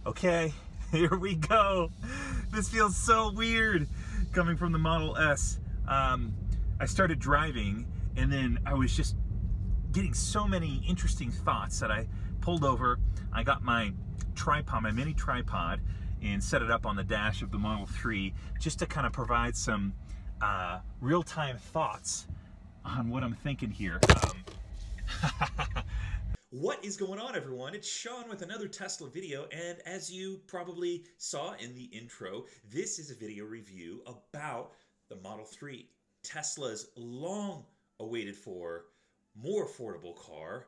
Okay, here we go. This feels so weird coming from the Model S. I started driving and then I was just getting so many interesting thoughts that I pulled over. I got my tripod, my mini tripod, and set it up on the dash of the Model 3 just to kind of provide some real-time thoughts on what I'm thinking here. What is going on, everyone? It's Sean with another Tesla video, and as you probably saw in the intro, this is a video review about the Model 3, Tesla's long awaited for, more affordable car,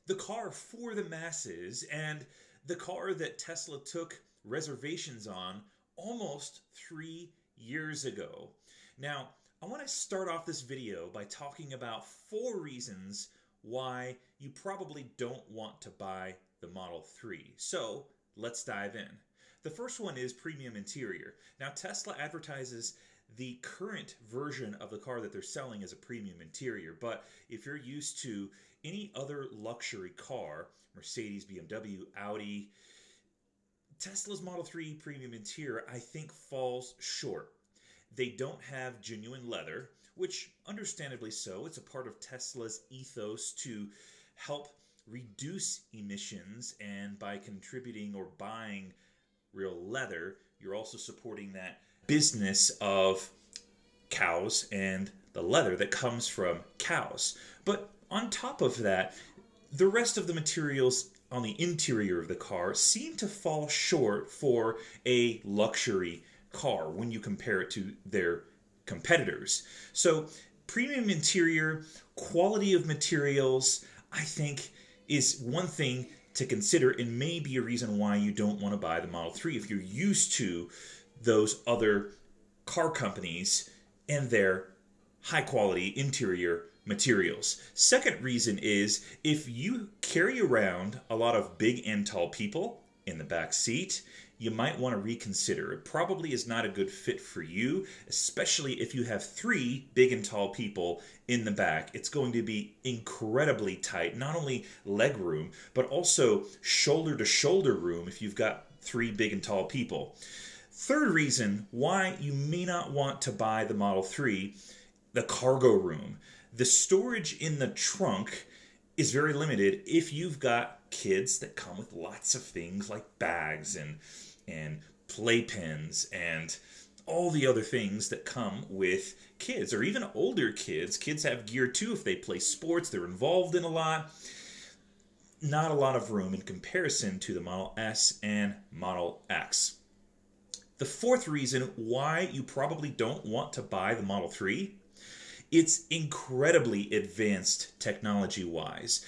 the car for the masses, and the car that Tesla took reservations on almost 3 years ago. Now, I want to start off this video by talking about 4 reasons why you probably don't want to buy the Model 3. So let's dive in. The first one is premium interior. Now, Tesla advertises the current version of the car that they're selling as a premium interior, but if you're used to any other luxury car, Mercedes, BMW, Audi, Tesla's Model 3 premium interior, I think, falls short. They don't have genuine leather, which understandably so. It's a part of Tesla's ethos to help reduce emissions, and by contributing or buying real leather, you're also supporting that business of cows and the leather that comes from cows. But on top of that, the rest of the materials on the interior of the car seem to fall short for a luxury car when you compare it to their competitors. So premium interior, quality of materials, I think is one thing to consider and may be a reason why you don't want to buy the Model 3 if you're used to those other car companies and their high quality interior materials. Second reason is if you carry around a lot of big and tall people in the back seat, you might want to reconsider. It probably is not a good fit for you, especially if you have 3 big and tall people in the back. It's going to be incredibly tight, not only leg room, but also shoulder to shoulder room if you've got 3 big and tall people. Third reason why you may not want to buy the Model 3, the cargo room. The storage in the trunk is very limited if you've got kids that come with lots of things like bags and playpens and all the other things that come with kids, or even older kids. Kids have gear too if they play sports, they're involved in a lot. Not a lot of room in comparison to the Model S and Model X. The fourth reason why you probably don't want to buy the Model 3, it's incredibly advanced technology-wise.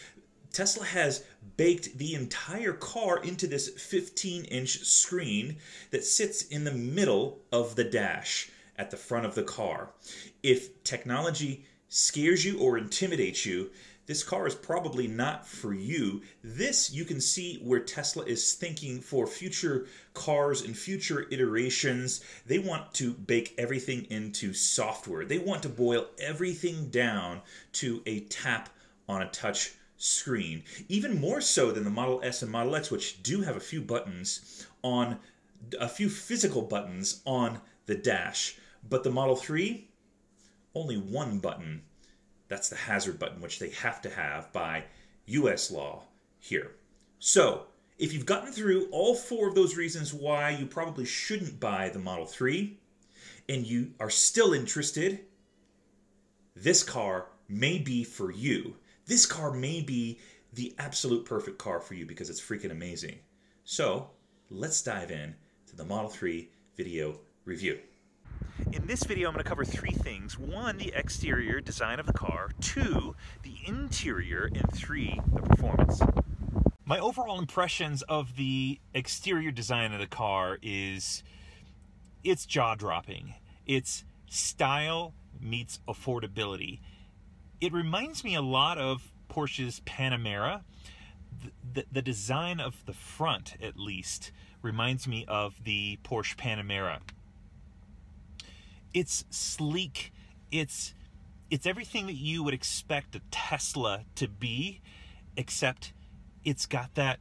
Tesla has baked the entire car into this 15-inch screen that sits in the middle of the dash at the front of the car. If technology scares you or intimidates you, this car is probably not for you. This, you can see where Tesla is thinking for future cars and future iterations. They want to bake everything into software. They want to boil everything down to a tap on a touch screen. Even more so than the Model S and Model X, which do have a few buttons on, a few physical buttons on the dash. But the Model 3, only one button. That's the hazard button, which they have to have by US law here. So, if you've gotten through all 4 of those reasons why you probably shouldn't buy the Model 3, and you are still interested, this car may be for you. This car may be the absolute perfect car for you because it's freaking amazing. So, let's dive in to the Model 3 video review. In this video, I'm going to cover 3 things. 1, the exterior design of the car. 2, the interior. And 3, the performance. My overall impressions of the exterior design of the car is it's jaw-dropping. It's style meets affordability. It reminds me a lot of Porsche's Panamera. The design of the front, at least, reminds me of the Porsche Panamera. It's sleek. It's everything that you would expect a Tesla to be, except it's got that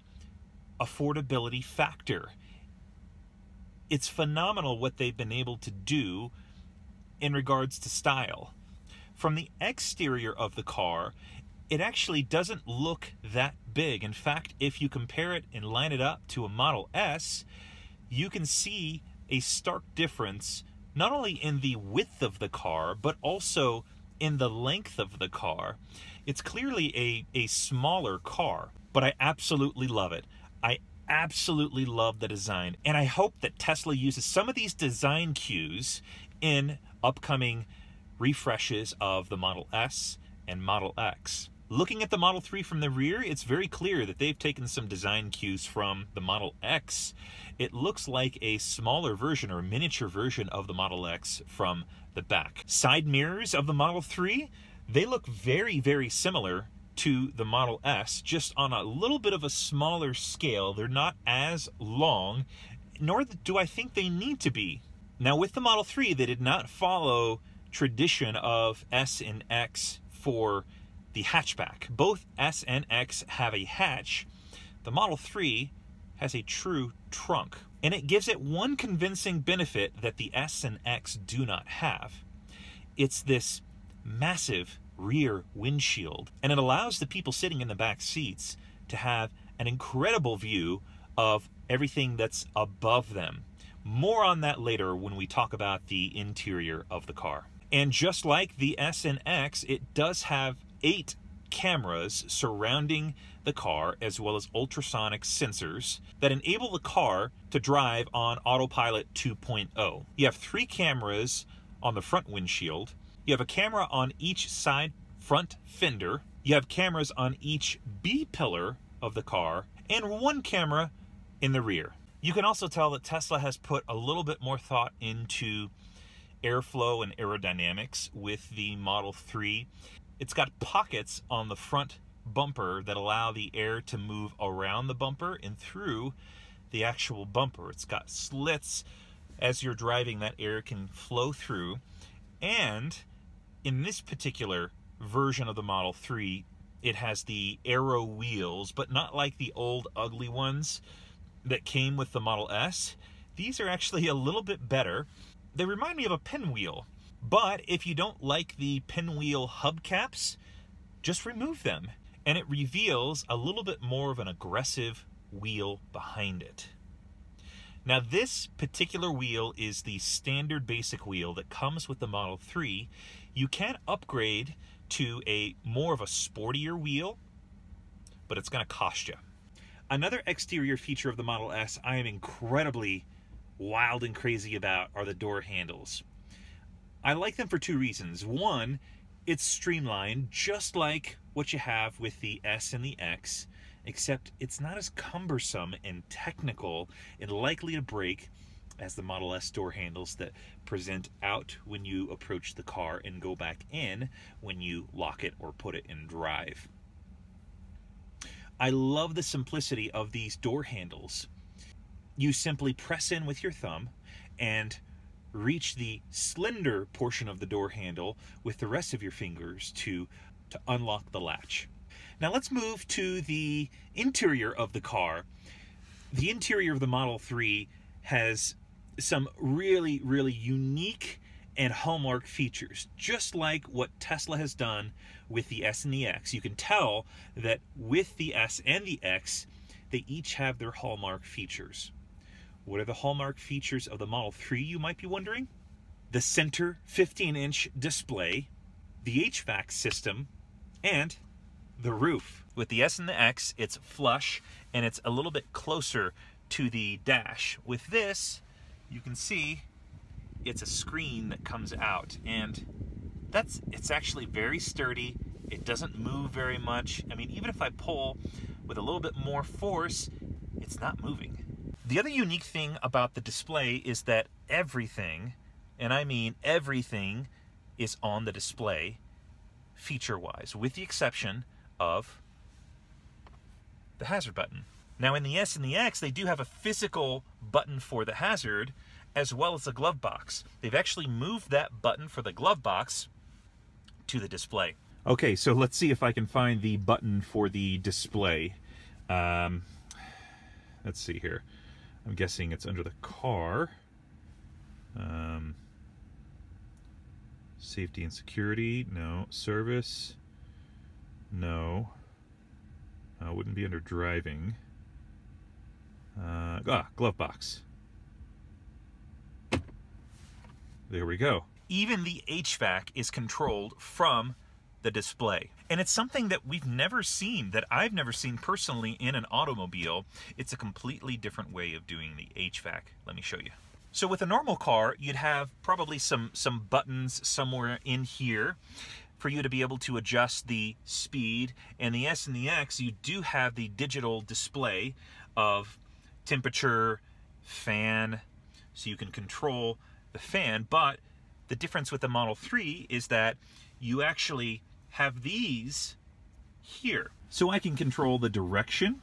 affordability factor. it's phenomenal what they've been able to do in regards to style. From the exterior of the car, it actually doesn't look that big. In fact, if you compare it and line it up to a Model S, you can see a stark difference, not only in the width of the car, but also in the length of the car. It's clearly a smaller car, but I absolutely love it. I absolutely love the design, and I hope that Tesla uses some of these design cues in upcoming refreshes of the Model S and Model X. Looking at the Model 3 from the rear, it's very clear that they've taken some design cues from the Model X. It looks like a smaller version or a miniature version of the Model X from the back. Side mirrors of the Model 3, they look very, very similar to the Model S, just on a little bit of a smaller scale. They're not as long, nor do I think they need to be. Now with the Model 3, they did not follow tradition of S and X for the hatchback. Both S and X have a hatch. The Model 3 has a true trunk, and it gives it one convincing benefit that the S and X do not have. It's this massive rear windshield, and it allows the people sitting in the back seats to have an incredible view of everything that's above them. More on that later when we talk about the interior of the car. And just like the S and X, it does have 8 cameras surrounding the car, as well as ultrasonic sensors that enable the car to drive on autopilot 2.0. You have 3 cameras on the front windshield. You have a camera on each side front fender. You have cameras on each B-pillar of the car, and 1 camera in the rear. You can also tell that Tesla has put a little bit more thought into airflow and aerodynamics with the Model 3. It's got pockets on the front bumper that allow the air to move around the bumper and through the actual bumper. It's got slits. As you're driving, that air can flow through. And in this particular version of the Model 3, it has the aero wheels, but not like the old ugly ones that came with the Model S. These are actually a little bit better. They remind me of a pinwheel, but if you don't like the pinwheel hubcaps, just remove them, and it reveals a little bit more of an aggressive wheel behind it. Now, this particular wheel is the standard basic wheel that comes with the Model 3. You can upgrade to a more of a sportier wheel, but it's going to cost you. Another exterior feature of the Model S I am incredibly wild and crazy about are the door handles. I like them for 2 reasons. One, it's streamlined, just like what you have with the S and the X, except it's not as cumbersome and technical and likely to break as the Model S door handles that present out when you approach the car and go back in when you lock it or put it in drive. I love the simplicity of these door handles. You simply press in with your thumb and reach the slender portion of the door handle with the rest of your fingers to unlock the latch. Now let's move to the interior of the car. The interior of the Model 3 has some really, really unique and hallmark features, just like what Tesla has done with the S and the X. You can tell that with the S and the X, they each have their hallmark features. What are the hallmark features of the Model 3, you might be wondering? The center 15-inch display, the HVAC system, and the roof. With the S and the X, it's flush, and it's a little bit closer to the dash. With this, you can see it's a screen that comes out, and it's actually very sturdy. It doesn't move very much. I mean, even if I pull with a little bit more force, it's not moving. The other unique thing about the display is that everything, and I mean everything, is on the display feature-wise, with the exception of the hazard button. Now in the S and the X, they do have a physical button for the hazard, as well as a glove box. They've actually moved that button for the glove box to the display. Okay, so let's see if I can find the button for the display. Let's see here. I'm guessing it's under the car. Safety and security, no. Service, no. Wouldn't be under driving. Glove box. There we go. Even the HVAC is controlled from the display. And it's something that we've never seen, that I've never seen personally in an automobile. It's a completely different way of doing the HVAC. Let me show you. So with a normal car, you'd have probably some buttons somewhere in here for you to be able to adjust the speed. And the S and the X, you do have the digital display of temperature, fan, so you can control the fan. But the difference with the Model 3 is that you actually have these here. So I can control the direction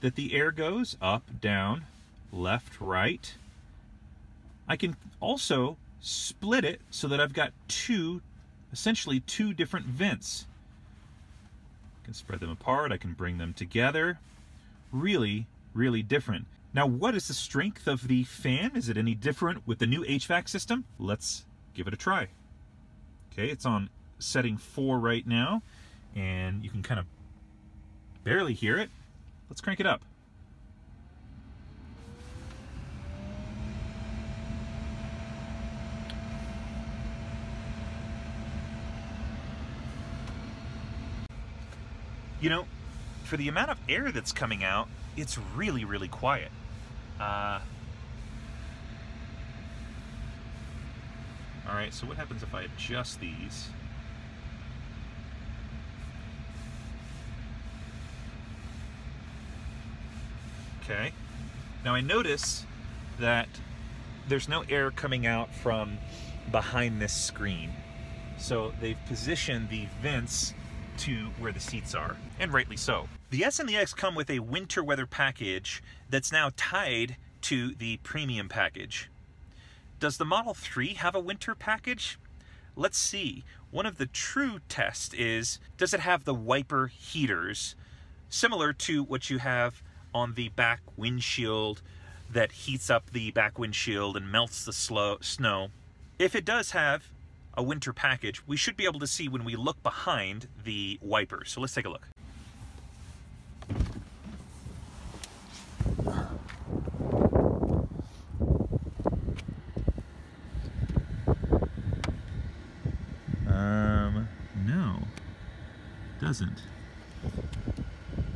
that the air goes, up, down, left, right. I can also split it so that I've got essentially two different vents. I can spread them apart, I can bring them together. Really, really different. Now, what is the strength of the fan? Is it any different with the new HVAC system? Let's give it a try. Okay, it's on setting 4 right now, and you can kind of barely hear it. Let's crank it up. You know, for the amount of air that's coming out, it's really, really quiet. All right, so what happens if I adjust these? Okay, now I notice that there's no air coming out from behind this screen. So they've positioned the vents to where the seats are, and rightly so. The S and the X come with a winter weather package that's now tied to the premium package. Does the Model 3 have a winter package? Let's see. One of the true tests is, does it have the wiper heaters similar to what you have on the back windshield that heats up the back windshield and melts the snow? If it does have a winter package, we should be able to see when we look behind the wipers. So let's take a look. No, doesn't.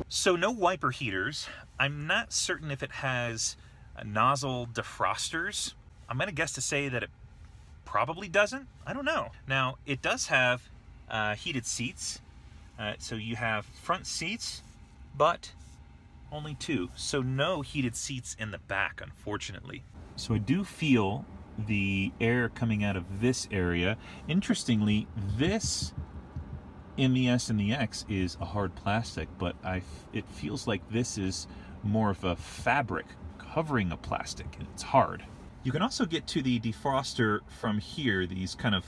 So no wiper heaters. I'm not certain if it has nozzle defrosters. I'm gonna guess to say that it probably doesn't. I don't know. Now, it does have heated seats. So you have front seats, but only 2. So no heated seats in the back, unfortunately. So I do feel the air coming out of this area. Interestingly, this in the S and the X is a hard plastic, but it feels like this is more of a fabric covering a plastic, and it's hard. You can also get to the defroster from here, these kind of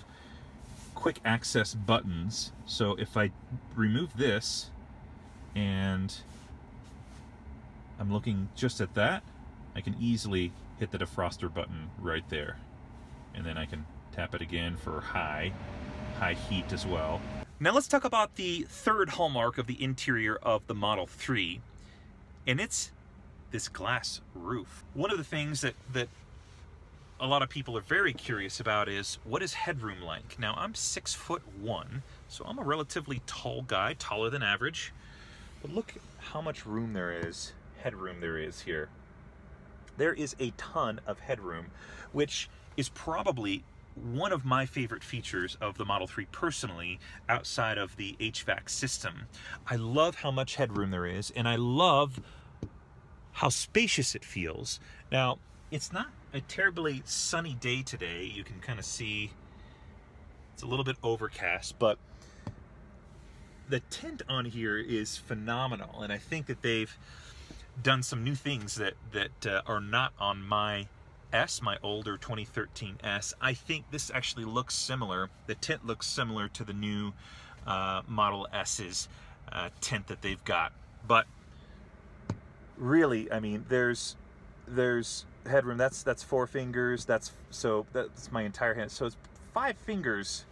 quick access buttons. So if I remove this and I'm looking just at that, I can easily hit the defroster button right there. And then I can tap it again for high heat as well. Now let's talk about the third hallmark of the interior of the Model 3, and it's this glass roof. One of the things that a lot of people are very curious about is, what is headroom like? Now, I'm 6'1", so I'm a relatively tall guy, taller than average. But look how much room there is, headroom there is here. There is a ton of headroom, which is probably one of my favorite features of the Model 3 personally, outside of the HVAC system. I love how much headroom there is, and I love how spacious it feels. Now, it's not a terribly sunny day today. You can kind of see it's a little bit overcast, but the tint on here is phenomenal, and I think that they've done some new things that are not on my S, my older 2013 S. I think this actually looks similar. The tint looks similar to the new Model S's tint that they've got. But really, I mean, there's there's headroom. That's 4 fingers. That's my entire hand. So it's 5 fingers.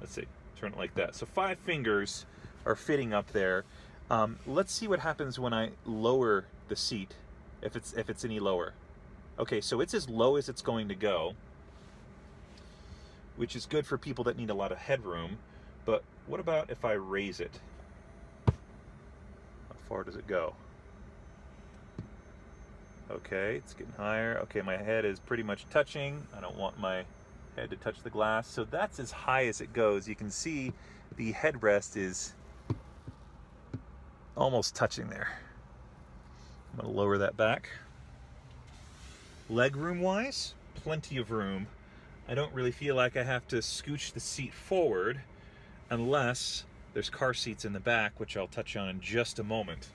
Let's see, turn it like that. So 5 fingers are fitting up there. Let's see what happens when I lower the seat, if it's any lower. Okay, so it's as low as it's going to go, which is good for people that need a lot of headroom. But what about if I raise it? How far does it go? Okay, it's getting higher. Okay, my head is pretty much touching. I don't want my head to touch the glass. So that's as high as it goes. You can see the headrest is almost touching there. I'm going to lower that back. Leg room wise, plenty of room. I don't really feel like I have to scooch the seat forward unless there's car seats in the back, which I'll touch on in just a moment.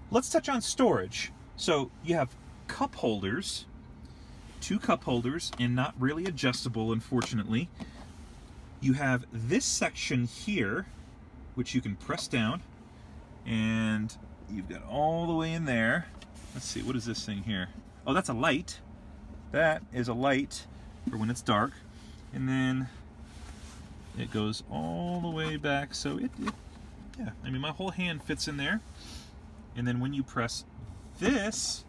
Let's touch on storage. So you have cup holders, 2 cup holders, and not really adjustable, unfortunately. You have this section here, which you can press down, and you've got all the way in there. Let's see, what is this thing here? Oh, that's a light. That is a light for when it's dark. And then it goes all the way back. So yeah, I mean, my whole hand fits in there. And then when you press this,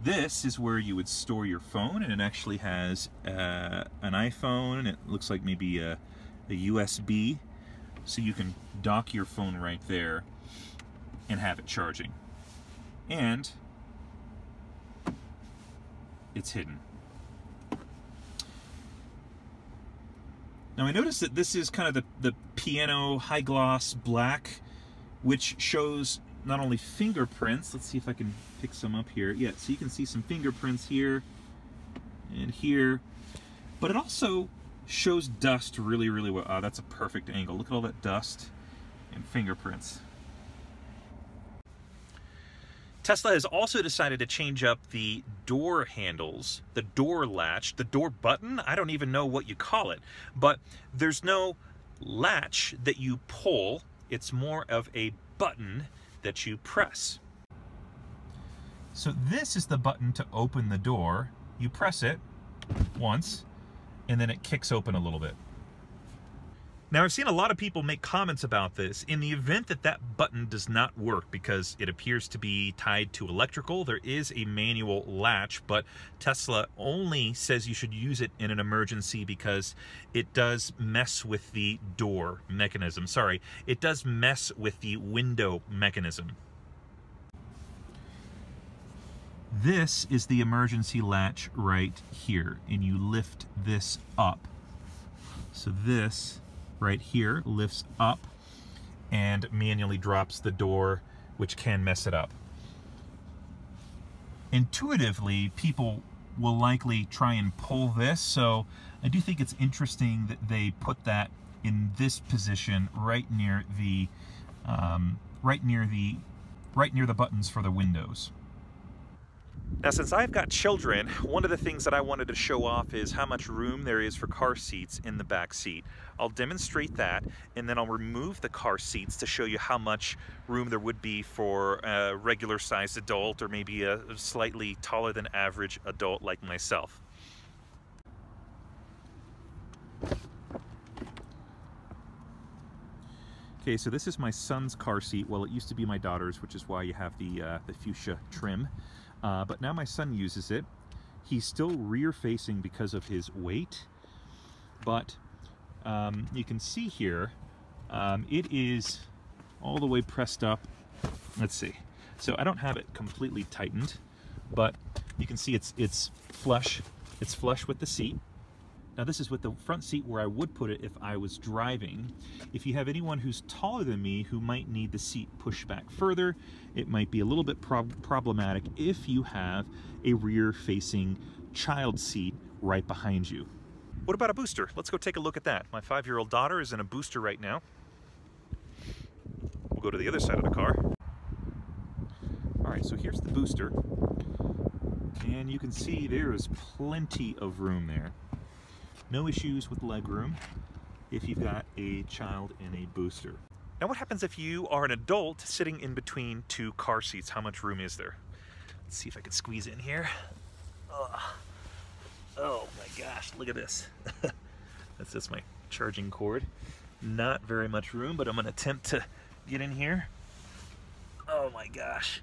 this is where you would store your phone, and it actually has an iPhone, and it looks like maybe a USB, so you can dock your phone right there and have it charging. And it's hidden. Now I noticed that this is kind of the piano high gloss black, which shows not only fingerprints. Let's see if I can pick some up here. Yeah, so you can see some fingerprints here and here, but it also shows dust really, really well. That's a perfect angle. Look at all that dust and fingerprints. Tesla has also decided to change up the door handles, the door latch, the door button. I don't even know what you call it, but there's no latch that you pull. It's more of a button that you press. So this is the button to open the door. You press it once, and then it kicks open a little bit. Now, I've seen a lot of people make comments about this. In the event that that button does not work because it appears to be tied to electrical, there is a manual latch, but Tesla only says you should use it in an emergency because it does mess with the door mechanism. Sorry, it does mess with the window mechanism. This is the emergency latch right here, and you lift this up. So this right here lifts up and manually drops the door, which can mess it up. Intuitively, people will likely try and pull this, so I do think it's interesting that they put that in this position right near the buttons for the windows. Now, since I've got children, one of the things that I wanted to show off is how much room there is for car seats in the back seat. I'll demonstrate that, and then I'll remove the car seats to show you how much room there would be for a regular-sized adult or maybe a slightly taller than average adult like myself. Okay, so this is my son's car seat. Well, it used to be my daughter's, which is why you have the fuchsia trim. But now my son uses it. He's still rear-facing because of his weight, but you can see here, it is all the way pressed up. Let's see. So I don't have it completely tightened, but you can see it's flush. It's flush with the seat. Now this is with the front seat where I would put it if I was driving. If you have anyone who's taller than me who might need the seat pushed back further, it might be a little bit problematic if you have a rear-facing child seat right behind you. What about a booster? Let's go take a look at that. My 5-year-old daughter is in a booster right now. We'll go to the other side of the car. All right, so here's the booster. And you can see there is plenty of room there. No issues with leg room if you've got a child in a booster. Now what happens if you are an adult sitting in between two car seats? How much room is there? Let's see if I can squeeze in here. Ugh. Oh my gosh, look at this. That's just my charging cord. Not very much room, but I'm gonna attempt to get in here. Oh my gosh.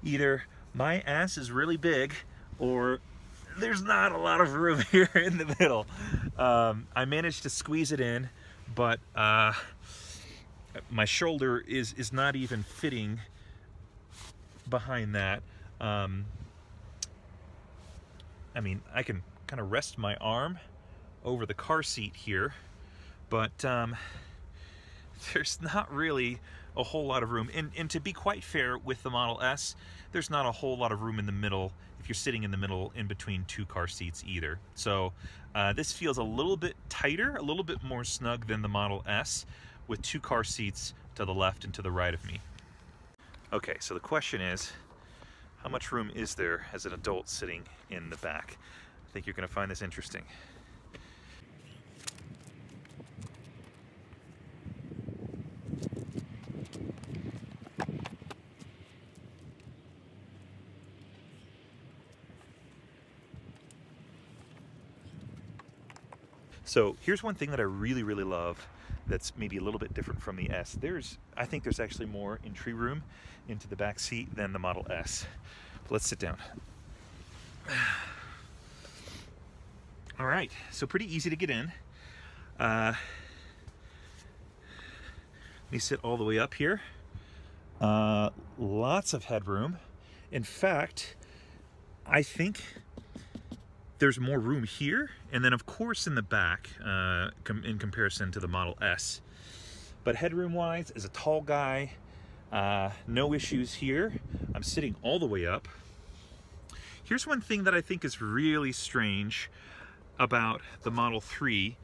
Either my ass is really big or there's not a lot of room here in the middle. I managed to squeeze it in, but my shoulder is not even fitting behind that. I mean, I can kind of rest my arm over the car seat here, but there's not really a whole lot of room. And to be quite fair with the Model S, there's not a whole lot of room in the middle if you're sitting in the middle in between two car seats either. So this feels a little bit tighter, a little bit more snug than the Model S, with two car seats to the left and to the right of me. Okay, so the question is, how much room is there as an adult sitting in the back? I think you're going to find this interesting. So here's one thing that I really, really love that's maybe a little bit different from the S. I think there's actually more entry room into the back seat than the Model S. Let's sit down. All right, so pretty easy to get in. Let me sit all the way up here. Lots of headroom. In fact, I think there's more room here, and then of course in the back in comparison to the Model S. But headroom wise, as a tall guy, no issues here. I'm sitting all the way up. Here's one thing that I think is really strange about the Model 3.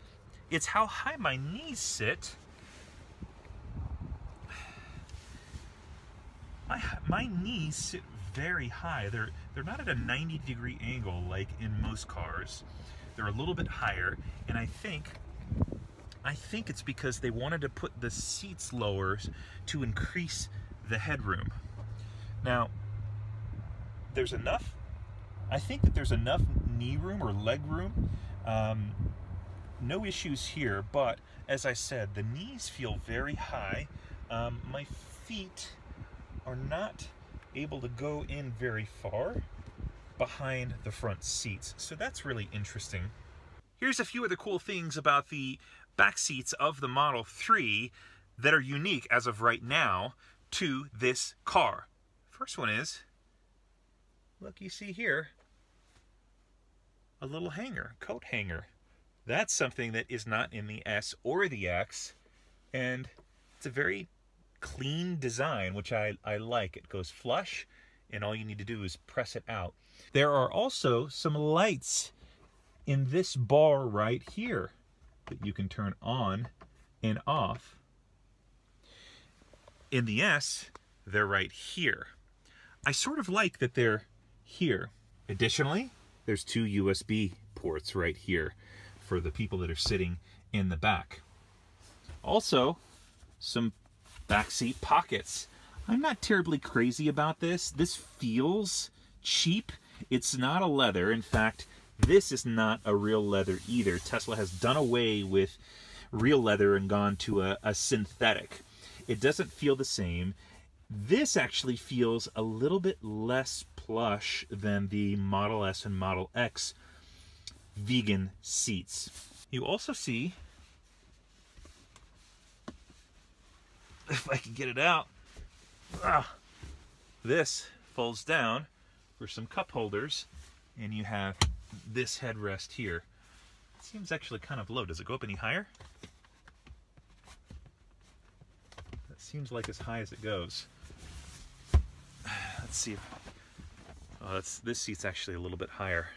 It's how high my knees sit. My knees sit very high. They're not at a 90-degree angle like in most cars. They're a little bit higher, and I think it's because they wanted to put the seats lower to increase the headroom. Now, I think that there's enough knee room or leg room. No issues here, but as I said, the knees feel very high. My feet are not able to go in very far behind the front seats. So that's really interesting. Here's a few other cool things about the back seats of the Model 3 that are unique as of right now to this car. First one is, look, you see here, a little hanger, coat hanger. That's something that is not in the S or the X, and it's a very clean design, which I like. It goes flush, and all you need to do is press it out. There are also some lights in this bar right here that you can turn on and off. In the S, they're right here. I sort of like that they're here. Additionally, there's two USB ports right here for the people that are sitting in the back. Also, some backseat pockets. I'm not terribly crazy about this. This feels cheap. It's not a leather. In fact, this is not a real leather either. Tesla has done away with real leather and gone to a synthetic. It doesn't feel the same. This actually feels a little bit less plush than the Model S and Model X vegan seats. You also see, if I can get it out, this folds down for some cup holders, and you have this headrest here. It seems actually kind of low. Does it go up any higher? That seems like as high as it goes. Let's see if, this seat's actually a little bit higher.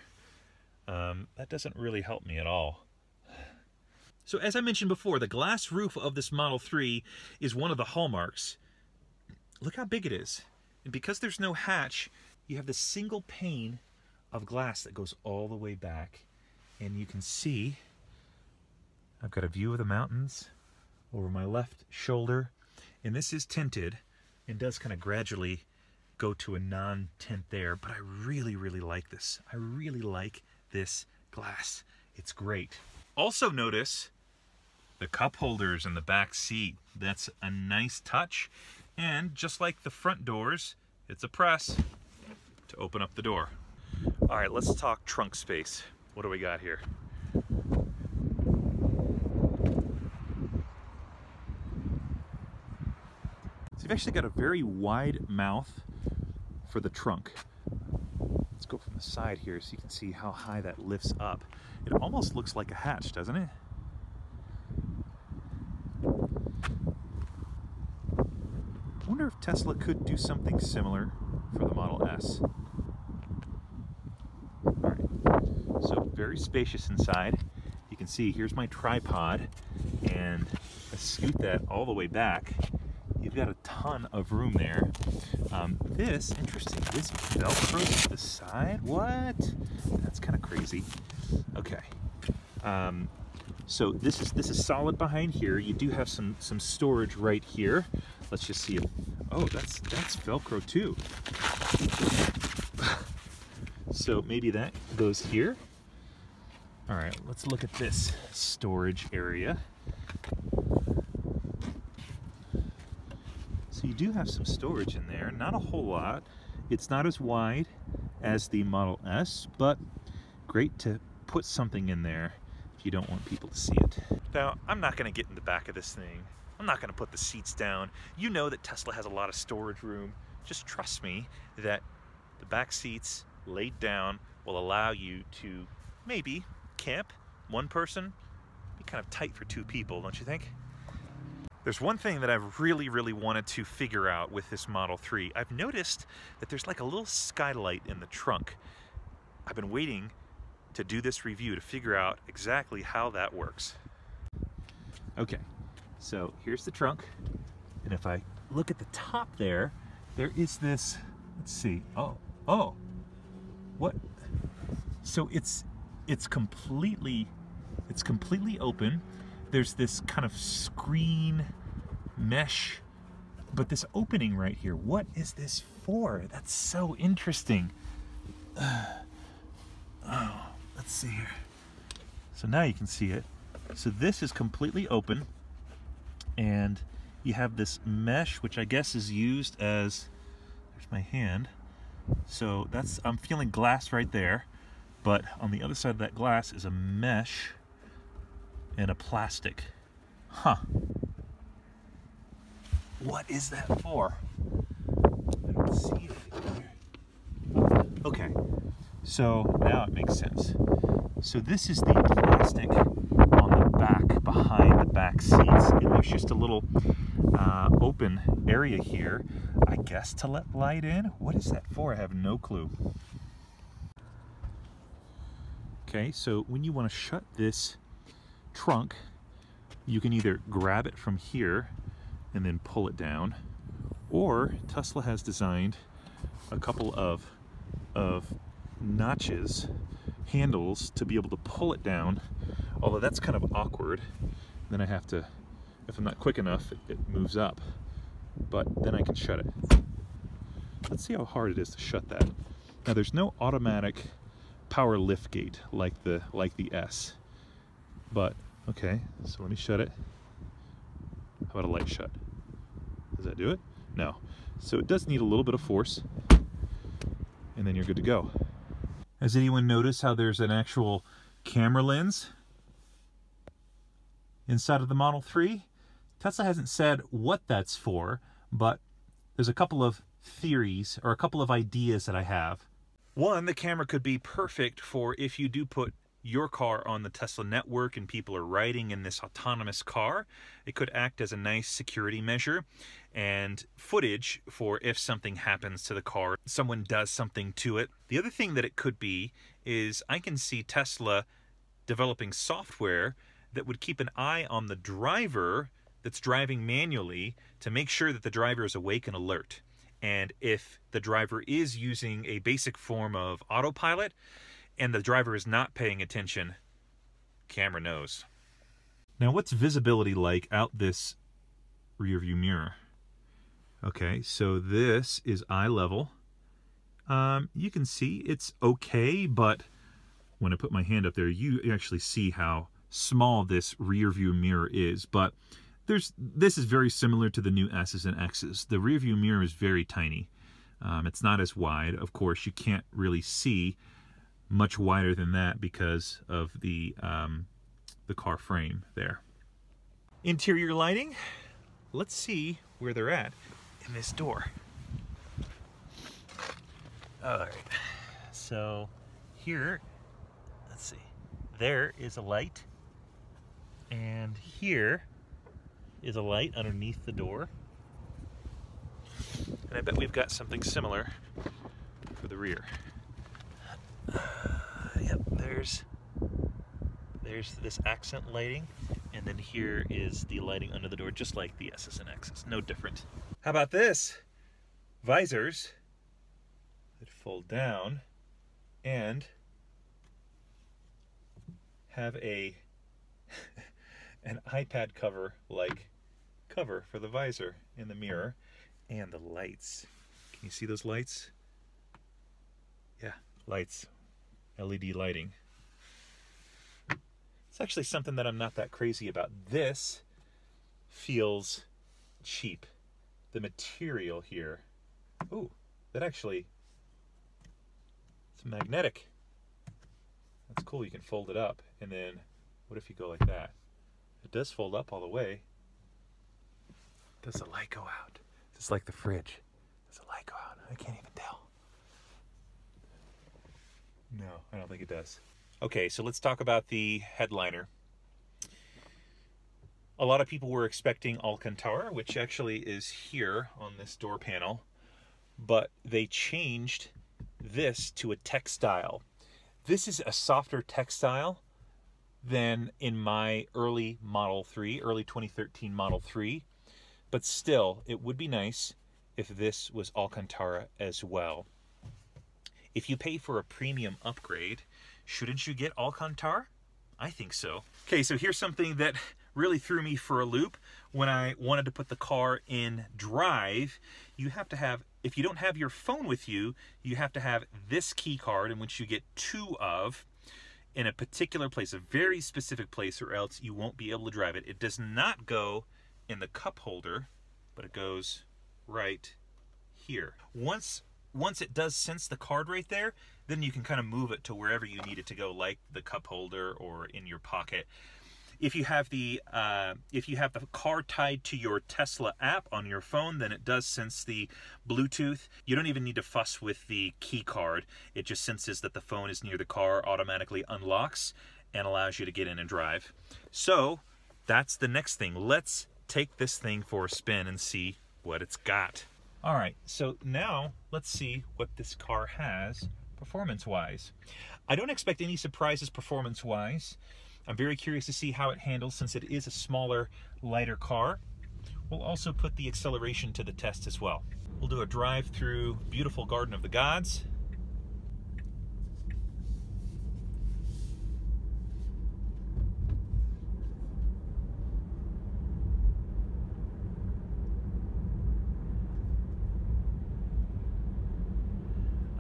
That doesn't really help me at all. So as I mentioned before, the glass roof of this Model 3 is one of the hallmarks. Look how big it is. And because there's no hatch, you have this single pane of glass that goes all the way back. And you can see, I've got a view of the mountains over my left shoulder. And this is tinted and does kind of gradually go to a non-tint there, but I really, really like this. I really like this glass. It's great. Also notice the cup holders in the back seat. That's a nice touch. And just like the front doors, it's a press to open up the door. All right, let's talk trunk space. What do we got here? So you've actually got a very wide mouth for the trunk. Let's go from the side here so you can see how high that lifts up. It almost looks like a hatch, doesn't it? I wonder if Tesla could do something similar for the Model S. All right, so very spacious inside. You can see here's my tripod, and I scoot that all the way back. You've got a ton of room there. This, interesting, this Velcro to the side? What? That's kind of crazy. Okay. So this is solid behind here. You do have some storage right here. Let's just see if, oh, that's Velcro too. So maybe that goes here. All right, let's look at this storage area. So you do have some storage in there, not a whole lot. It's not as wide as the Model S, but great to put something in there if you don't want people to see it. Now, I'm not gonna get in the back of this thing. I'm not gonna put the seats down. You know that Tesla has a lot of storage room. Just trust me that the back seats laid down will allow you to maybe camp one person. Be kind of tight for two people, don't you think? There's one thing that I've really wanted to figure out with this Model 3. I've noticed that there's like a little skylight in the trunk. I've been waiting to do this review to figure out exactly how that works. Okay, so here's the trunk. And if I look at the top there, there is this, let's see, oh, what? So it's completely open. There's this kind of screen mesh, but this opening right here, what is this for? That's so interesting. Oh, let's see here. So now you can see it. So this is completely open, and you have this mesh, which I guess is used as, there's my hand. So that's, I'm feeling glass right there, but on the other side of that glass is a mesh and a plastic. Huh. What is that for? I don't see it here. Okay, so now it makes sense. So this is the plastic on the back, behind the back seats, and there's just a little open area here, I guess to let light in. What is that for? I have no clue. Okay, so when you want to shut this trunk, you can either grab it from here and then pull it down, or Tesla has designed a couple of notches, handles, to be able to pull it down, although that's kind of awkward. Then I have to, if I'm not quick enough, it moves up, but then I can shut it. Let's see how hard it is to shut that. Now there's no automatic power lift gate like the S, but okay, so let me shut it. How about a light shut? Does that do it? No. So it does need a little bit of force, and then you're good to go. Has anyone noticed how there's an actual camera lens inside of the Model 3? Tesla hasn't said what that's for, but there's a couple of theories or a couple of ideas that I have. One, the camera could be perfect for if you do put your car on the Tesla network and people are riding in this autonomous car. It could act as a nice security measure and footage for if something happens to the car, someone does something to it. The other thing that it could be is I can see Tesla developing software that would keep an eye on the driver that's driving manually to make sure that the driver is awake and alert. And if the driver is using a basic form of autopilot and the driver is not paying attention, camera knows. Now, what's visibility like out this rear view mirror? Okay, so this is eye level. You can see it's okay, but when I put my hand up there, you actually see how small this rear view mirror is. But this is very similar to the new S's and X's. The rear view mirror is very tiny. It's not as wide. Of course, you can't really see much wider than that because of the car frame there. Interior lighting. Let's see where they're at in this door. All right. So here, let's see. There is a light, and here is a light underneath the door. And I bet we've got something similar for the rear. Yep, there's this accent lighting, and then here is the lighting under the door, just like the S's and X's, no different. How about this? Visors that fold down and have an iPad cover-like cover for the visor in the mirror. And the lights. Can you see those lights? Yeah, lights. LED lighting. It's actually something that I'm not that crazy about. This feels cheap. The material here. Ooh, that actually, it's magnetic. That's cool. You can fold it up. And then, what if you go like that? It does fold up all the way. Does the light go out? Just like the fridge. Does the light go out? I can't even tell. No, I don't think it does. Okay, so let's talk about the headliner. A lot of people were expecting Alcantara, which actually is here on this door panel, but they changed this to a textile. This is a softer textile than in my early Model 3, early 2013 Model 3. But still, it would be nice if this was Alcantara as well. If you pay for a premium upgrade, shouldn't you get Alcantara? I think so. Okay, so here's something that really threw me for a loop. When I wanted to put the car in drive, you have to have, if you don't have your phone with you, you have to have this key card, in which you get 2 of, in a particular place, a very specific place, or else you won't be able to drive it. It does not go in the cup holder, but it goes right here. Once it does sense the card right there, then you can kind of move it to wherever you need it to go, like the cup holder or in your pocket. If you have the card tied to your Tesla app on your phone, then it does sense the Bluetooth. You don't even need to fuss with the key card. It just senses that the phone is near the car, automatically unlocks, and allows you to get in and drive. So that's the next thing. Let's take this thing for a spin and see what it's got. All right, so now let's see what this car has performance-wise. I don't expect any surprises performance-wise. I'm very curious to see how it handles, since it is a smaller, lighter car. We'll also put the acceleration to the test as well. We'll do a drive through beautiful Garden of the Gods.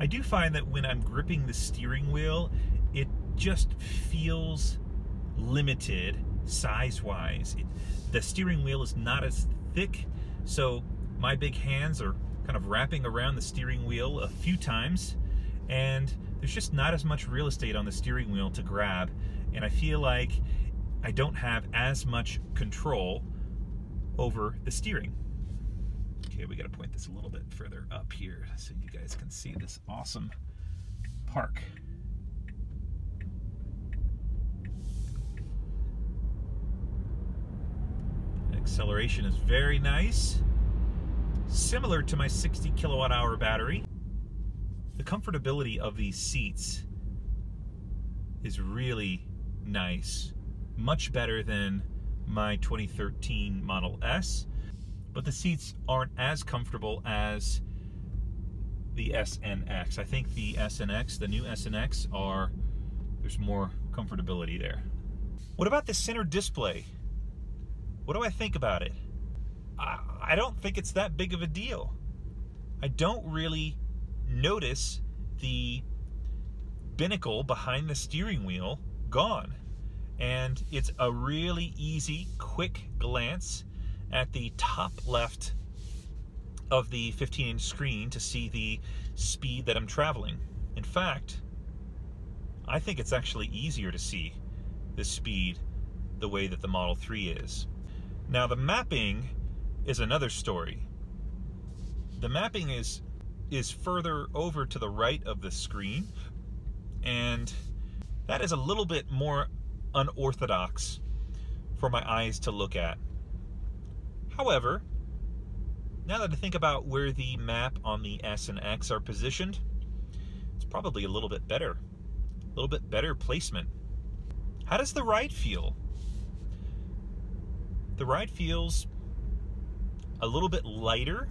I do find that when I'm gripping the steering wheel, it just feels limited size-wise. The steering wheel is not as thick, so my big hands are kind of wrapping around the steering wheel a few times, and there's just not as much real estate on the steering wheel to grab, and I feel like I don't have as much control over the steering. Okay, we gotta point this a little bit further up here so you guys can see this awesome park. Acceleration is very nice, similar to my 60 kilowatt hour battery. The comfortability of these seats is really nice, much better than my 2013 Model S, but the seats aren't as comfortable as the S and X. I think the S and X, the new S and X, there's more comfortability there. What about the center display? What do I think about it? I don't think it's that big of a deal. I don't really notice the binnacle behind the steering wheel gone. And it's a really easy, quick glance at the top left of the 15-inch screen to see the speed that I'm traveling. In fact, I think it's actually easier to see the speed the way that the Model 3 is. Now, the mapping is another story. The mapping is further over to the right of the screen, and that is a little bit more unorthodox for my eyes to look at. However, now that I think about where the map on the S and X are positioned, it's probably a little bit better. A little bit better placement. How does the ride feel? The ride feels a little bit lighter.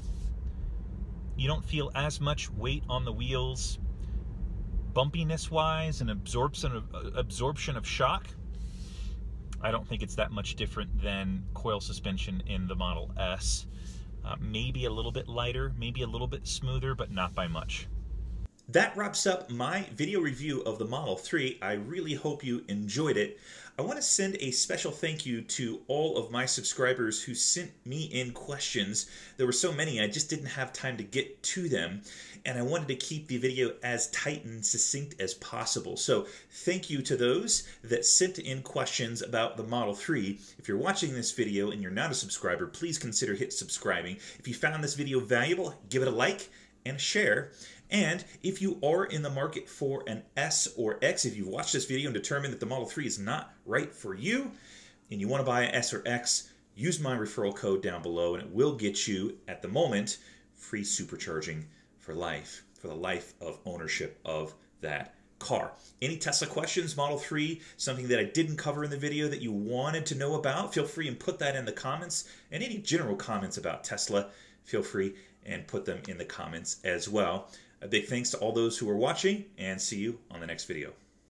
You don't feel as much weight on the wheels, bumpiness-wise and absorption of shock. I don't think it's that much different than coil suspension in the Model S. Maybe a little bit lighter, maybe a little bit smoother, but not by much. That wraps up my video review of the Model 3. I really hope you enjoyed it. I want to send a special thank you to all of my subscribers who sent me in questions. There were so many, I just didn't have time to get to them, and I wanted to keep the video as tight and succinct as possible. So thank you to those that sent in questions about the Model 3. If you're watching this video and you're not a subscriber, please consider subscribing. If you found this video valuable, give it a like and a share. And if you are in the market for an S or X, if you've watched this video and determined that the Model 3 is not right for you, and you want to buy an S or X, use my referral code down below, and it will get you, at the moment, free supercharging for life, for the life of ownership of that car. Any Tesla questions, Model 3, something that I didn't cover in the video that you wanted to know about, feel free and put that in the comments. And any general comments about Tesla, feel free and put them in the comments as well. A big thanks to all those who are watching, and see you on the next video.